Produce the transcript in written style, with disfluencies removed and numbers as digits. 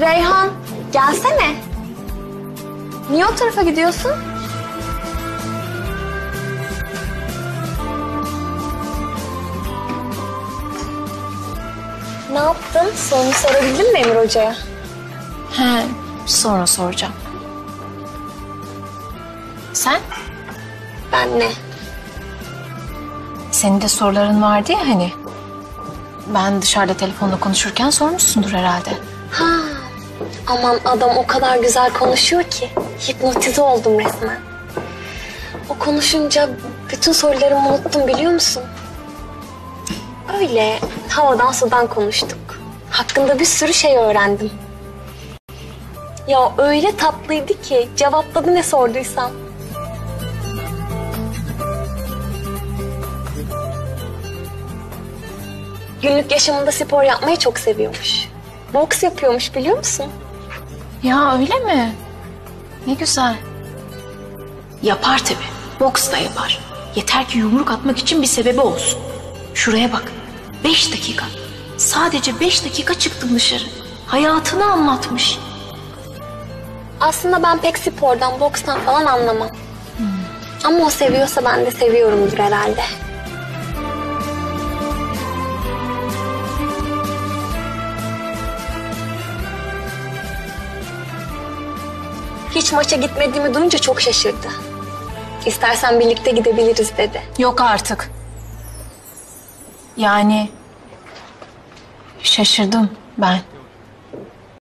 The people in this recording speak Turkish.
Reyhan, gelsene. Niye o tarafa gidiyorsun? Ne yaptın? Sorunu sorabildin mi Emir Hoca'ya? He, sonra soracağım. Sen? Ben ne? Senin de soruların vardı ya hani. Ben dışarıda telefonla konuşurken sormuşsundur herhalde. Ha, aman adam o kadar güzel konuşuyor ki. Hipnotize oldum resmen. O konuşunca bütün sorularımı unuttum biliyor musun? Öyle havadan sudan konuştuk. Hakkında bir sürü şey öğrendim. Ya öyle tatlıydı ki cevapladı ne sorduysam. Günlük yaşamında spor yapmayı çok seviyormuş. Boks yapıyormuş biliyor musun? Ya öyle mi? Ne güzel. Yapar tabii. Boks da yapar. Yeter ki yumruk atmak için bir sebebi olsun. Şuraya bak. 5 dakika. Sadece 5 dakika çıktım dışarı. Hayatını anlatmış. Aslında ben pek spordan, bokstan falan anlamam. Ama o seviyorsa ben de seviyorumdur herhalde. Hiç maça gitmediğimi duyunca çok şaşırdı. İstersen birlikte gidebiliriz dedi. Yok artık. Yani şaşırdım ben.